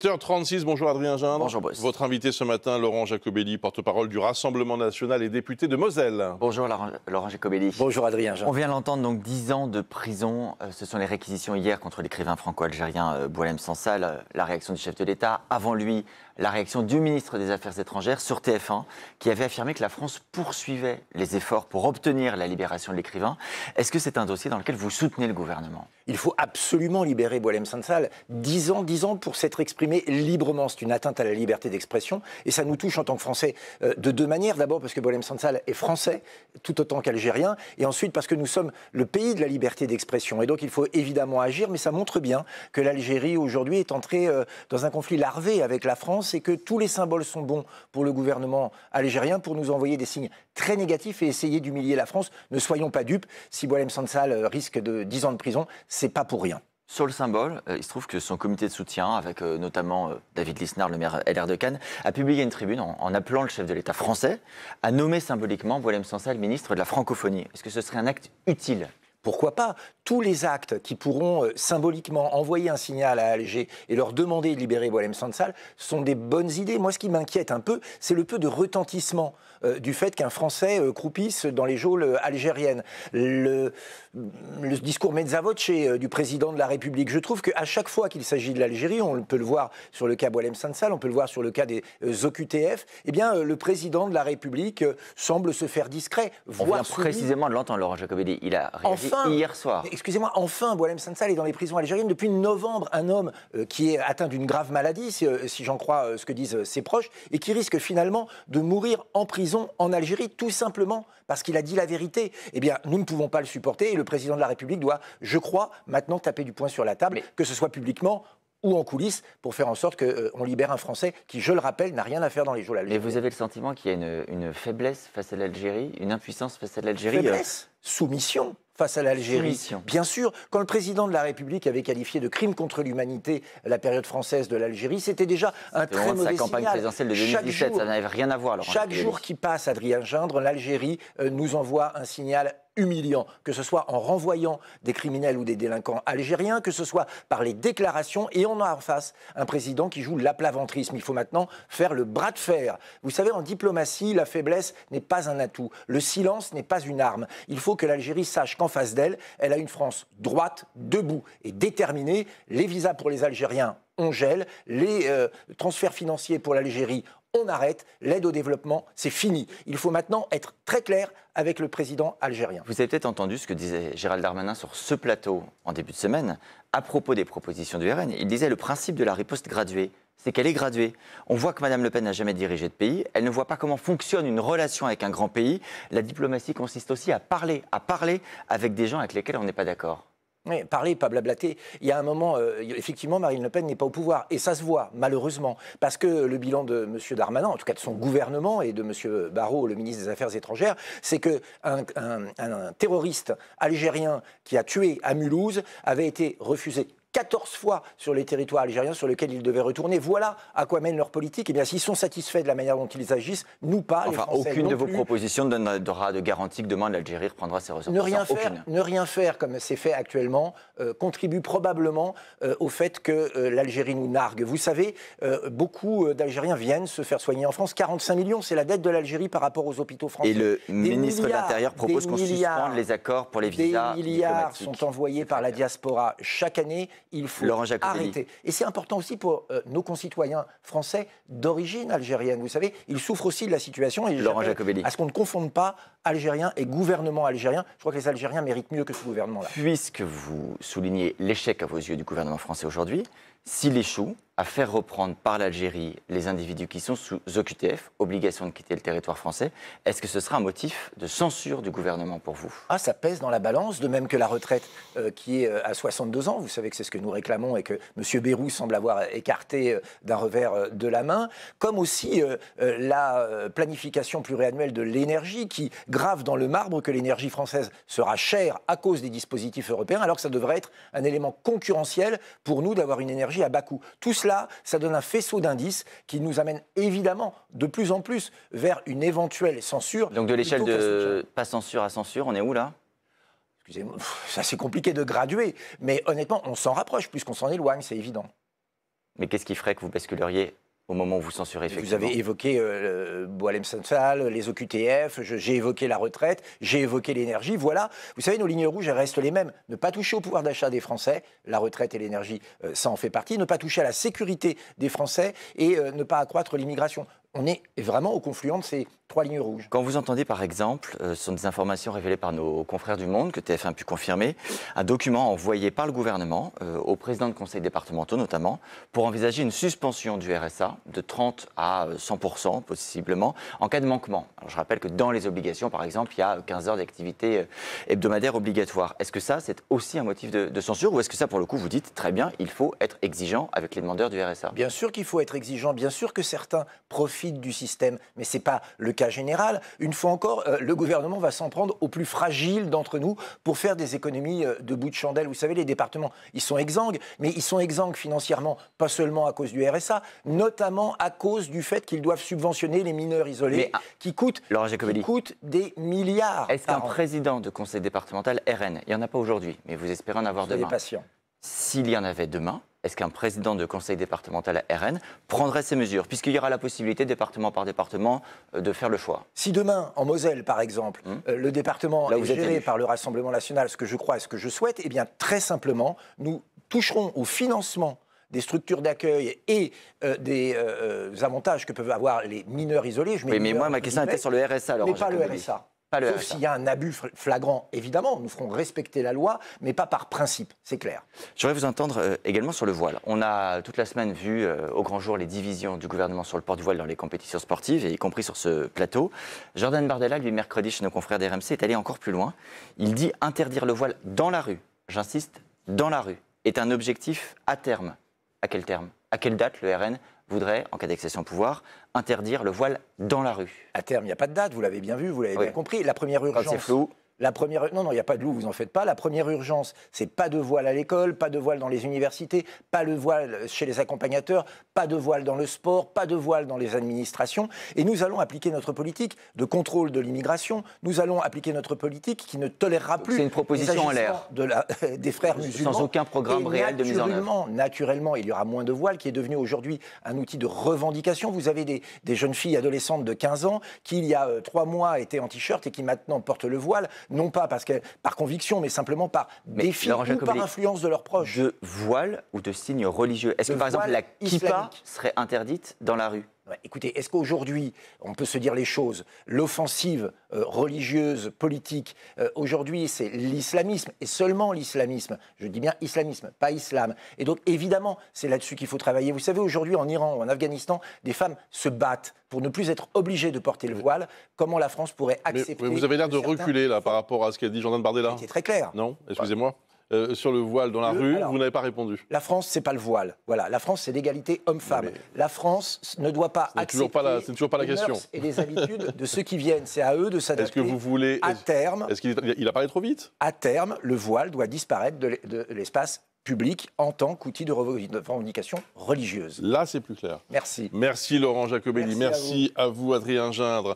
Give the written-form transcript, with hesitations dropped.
8h36, bonjour Adrien Gindre. Bonjour Boris. Votre invité ce matin, Laurent Jacobelli, porte-parole du Rassemblement national et député de Moselle. Bonjour Laurent Jacobelli. Bonjour Adrien Gindre. On vient l'entendre, donc 10 ans de prison. Ce sont les réquisitions hier contre l'écrivain franco-algérien Boualem Sansal. La réaction du chef de l'État. Avant lui, la réaction du ministre des Affaires étrangères sur TF1, qui avait affirmé que la France poursuivait les efforts pour obtenir la libération de l'écrivain. Est-ce que c'est un dossier dans lequel vous soutenez le gouvernement ? Il faut absolument libérer Boualem Sansal. 10 ans pour s'être exprimé librement. C'est une atteinte à la liberté d'expression. Et ça nous touche en tant que Français de deux manières. D'abord parce que Boualem Sansal est français, tout autant qu'algérien. Et ensuite parce que nous sommes le pays de la liberté d'expression. Et donc il faut évidemment agir. Mais ça montre bien que l'Algérie aujourd'hui est entrée dans un conflit larvé avec la France et que tous les symboles sont bons pour le gouvernement algérien pour nous envoyer des signes très négatifs et essayer d'humilier la France. Ne soyons pas dupes. Si Boualem Sansal risque de 10 ans de prison, c'est pas pour rien. Sur le symbole, il se trouve que son comité de soutien, avec notamment David Lisnard, le maire LR de Cannes, a publié une tribune en appelant le chef de l'État français à nommer symboliquement Boualem Sansal ministre de la francophonie. Est-ce que ce serait un acte utile ? Pourquoi pas? Tous les actes qui pourront symboliquement envoyer un signal à Alger et leur demander de libérer Boualem Sansal sont des bonnes idées. Moi, ce qui m'inquiète un peu, c'est le peu de retentissement du fait qu'un Français croupisse dans les geôles algériennes. Le discours mezza voce du président de la République. Je trouve qu'à chaque fois qu'il s'agit de l'Algérie, on peut le voir sur le cas Boualem Sansal, on peut le voir sur le cas des OQTF, eh bien, le président de la République semble se faire discret. On vient précisément de l'entendre, Laurent Jacobelli. Il a réagi hier soir. Excusez-moi, enfin, Boualem Sansal est dans les prisons algériennes depuis novembre. Un homme qui est atteint d'une grave maladie, si j'en crois ce que disent ses proches, et qui risque finalement de mourir en prison en Algérie, tout simplement parce qu'il a dit la vérité. Eh bien, nous ne pouvons pas le supporter et le président de la République doit, je crois, maintenant taper du poing sur la table, que ce soit publiquement ou en coulisses, pour faire en sorte qu'on libère un Français qui, je le rappelle, n'a rien à faire dans les geôles algériennes. Mais vous avez le sentiment qu'il y a une faiblesse face à l'Algérie, une impuissance face à l'Algérie? Faiblesse, soumission face à l'Algérie. Bien sûr, quand le président de la République avait qualifié de crime contre l'humanité la période française de l'Algérie, c'était déjà un très mauvais signal. Sa campagne présidentielle de 2017, ça n'avait rien à voir. Chaque jour qui passe, Adrien Gindre, l'Algérie nous envoie un signal humiliant, que ce soit en renvoyant des criminels ou des délinquants algériens, que ce soit par les déclarations, et on a en face un président qui joue l'aplaventrisme. Il faut maintenant faire le bras de fer. Vous savez, en diplomatie, la faiblesse n'est pas un atout. Le silence n'est pas une arme. Il faut que l'Algérie sache qu'en face d'elle, elle a une France droite, debout et déterminée. Les visas pour les Algériens, on gèle. Les transferts financiers pour l'Algérie, on arrête. L'aide au développement, c'est fini. Il faut maintenant être très clair avec le président algérien. Vous avez peut-être entendu ce que disait Gérald Darmanin sur ce plateau en début de semaine, à propos des propositions du RN. Il disait le principe de la riposte graduée, c'est qu'elle est graduée. On voit que Mme Le Pen n'a jamais dirigé de pays, elle ne voit pas comment fonctionne une relation avec un grand pays. La diplomatie consiste aussi à parler avec des gens avec lesquels on n'est pas d'accord. Oui, parler, pas blablater. Il y a un moment, effectivement, Marine Le Pen n'est pas au pouvoir. Et ça se voit, malheureusement. Parce que le bilan de M. Darmanin, en tout cas de son gouvernement, et de M. Barrot, le ministre des Affaires étrangères, c'est qu'un terroriste algérien qui a tué à Mulhouse avait été refusé 14 fois sur les territoires algériens sur lesquels ils devaient retourner. Voilà à quoi mène leur politique. Eh bien, s'ils sont satisfaits de la manière dont ils agissent, nous pas, les Français aucune de vos plus. propositions ne donnera de garantie que demain l'Algérie reprendra ses ressources. Ne rien faire comme c'est fait actuellement contribue probablement au fait que l'Algérie nous nargue. Vous savez, beaucoup d'Algériens viennent se faire soigner en France. 45 millions, c'est la dette de l'Algérie par rapport aux hôpitaux français. Et le ministre de l'Intérieur propose qu'on suspende les accords pour les visas diplomatiques. Des milliards sont envoyés par la diaspora chaque année. Il faut arrêter. Et c'est important aussi pour nos concitoyens français d'origine algérienne. Vous savez, ils souffrent aussi de la situation. Et Laurent Jacobelli. À ce qu'on ne confonde pas Algériens et gouvernement algérien. Je crois que les Algériens méritent mieux que ce gouvernement-là. Puisque vous soulignez l'échec à vos yeux du gouvernement français aujourd'hui, s'il échoue à faire reprendre par l'Algérie les individus qui sont sous OQTF, obligation de quitter le territoire français, est-ce que ce sera un motif de censure du gouvernement pour vous? Ah, ça pèse dans la balance, de même que la retraite qui est à 62 ans. Vous savez que c'est ce que nous réclamons et que M. Bayrou semble avoir écarté d'un revers de la main. Comme aussi la planification pluriannuelle de l'énergie qui grave dans le marbre que l'énergie française sera chère à cause des dispositifs européens, alors que ça devrait être un élément concurrentiel pour nous d'avoir une énergie à bas coût. Tout cela, ça donne un faisceau d'indices qui nous amène évidemment de plus en plus vers une éventuelle censure. Donc de l'échelle de pas censure à censure, on est où là? Excusez-moi, c'est assez compliqué de graduer, mais honnêtement, on s'en rapproche plus qu'on s'en éloigne, c'est évident. Mais qu'est-ce qui ferait que vous basculeriez au moment où vous censurez effectivement? Vous avez évoqué Boualem Sansal, les OQTF, j'ai évoqué la retraite, j'ai évoqué l'énergie. Voilà, vous savez, nos lignes rouges, elles restent les mêmes. Ne pas toucher au pouvoir d'achat des Français, la retraite et l'énergie, ça en fait partie. Ne pas toucher à la sécurité des Français et ne pas accroître l'immigration. On est vraiment au confluent de ces 3 lignes rouges. Quand vous entendez par exemple, ce sont des informations révélées par nos confrères du Monde, que TF1 a pu confirmer, un document envoyé par le gouvernement au président de conseils départementaux notamment, pour envisager une suspension du RSA de 30 à 100% possiblement, en cas de manquement. Alors je rappelle que dans les obligations, par exemple, il y a 15 heures d'activité hebdomadaire obligatoire. Est-ce que ça, c'est aussi un motif de censure, ou est-ce que ça, pour le coup, vous dites très bien, il faut être exigeant avec les demandeurs du RSA? Bien sûr qu'il faut être exigeant, bien sûr que certains profitent du système, mais ce n'est pas le cas général. Une fois encore, le gouvernement va s'en prendre aux plus fragiles d'entre nous pour faire des économies de bout de chandelle. Vous savez, les départements, ils sont exsangues, mais ils sont exsangues financièrement, pas seulement à cause du RSA, notamment à cause du fait qu'ils doivent subventionner les mineurs isolés qui coûtent des milliards. Est-ce qu'un président de conseil départemental RN, il n'y en a pas aujourd'hui, mais vous espérez en avoir demain? Soyez patient. S'il y en avait demain, est-ce qu'un président de conseil départemental RN prendrait ces mesures, puisqu'il y aura la possibilité, département par département, de faire le choix? Si demain, en Moselle, par exemple, le département est géré par le Rassemblement national, ce que je crois et ce que je souhaite, eh bien, très simplement, nous toucherons au financement des structures d'accueil et des avantages que peuvent avoir les mineurs isolés. Oui, mais moi, ma question était sur le RSA. Alors, mais pas le RSA. Sauf s'il y a un abus flagrant, évidemment, nous ferons respecter la loi, mais pas par principe, c'est clair. Je voudrais vous entendre également sur le voile. On a toute la semaine vu au grand jour les divisions du gouvernement sur le port du voile dans les compétitions sportives, et y compris sur ce plateau. Jordan Bardella, lui, mercredi, chez nos confrères d'RMC, est allé encore plus loin. Il dit interdire le voile dans la rue, j'insiste, dans la rue, est un objectif à terme. À quel terme? À quelle date le RN voudrait, en cas d'accession au pouvoir, interdire le voile dans la rue? À terme, il n'y a pas de date, vous l'avez bien vu, vous l'avez bien compris. La première urgence... Quand c'est flou. Non, il n'y a pas de loup, vous en faites pas. La première urgence, c'est pas de voile à l'école, pas de voile dans les universités, pas de voile chez les accompagnateurs, pas de voile dans le sport, pas de voile dans les administrations. Et nous allons appliquer notre politique de contrôle de l'immigration. Nous allons appliquer notre politique qui ne tolérera plus. C'est une proposition en l'air. Des frères musulmans. Sans aucun programme réel de mise en œuvre. Naturellement, il y aura moins de voile qui est devenu aujourd'hui un outil de revendication. Vous avez des jeunes filles adolescentes de 15 ans qui, il y a 3 mois, étaient en t-shirt et qui maintenant portent le voile. Non pas par conviction, mais simplement par défi ou par influence de leurs proches. De voile ou de signes religieux? Est-ce que, par exemple, la kippa serait interdite dans la rue? Écoutez, est-ce qu'aujourd'hui, on peut se dire les choses, l'offensive religieuse, politique, aujourd'hui, c'est l'islamisme, et seulement l'islamisme. Je dis bien islamisme, pas islam. Et donc, évidemment, c'est là-dessus qu'il faut travailler. Vous savez, aujourd'hui, en Iran ou en Afghanistan, des femmes se battent pour ne plus être obligées de porter le voile. Comment la France pourrait accepter... Mais vous avez l'air de reculer, là, par rapport à ce qu'a dit Jordan Bardella. C'est très clair. Non, excusez-moi. Sur le voile dans la rue, vous n'avez pas répondu. La France, c'est pas le voile. Voilà, la France, c'est l'égalité homme-femme. La France ne doit pas accepter c'est toujours pas la question. Mœurs et les habitudes de ceux qui viennent. C'est à eux de s'adapter. Est-ce que vous voulez... À terme... Est-ce qu'il a parlé trop vite? À terme, le voile doit disparaître de l'espace public en tant qu'outil de revendication religieuse. Là, c'est plus clair. Merci. Merci Laurent Jacobelli. Merci à vous, Adrien Gindre.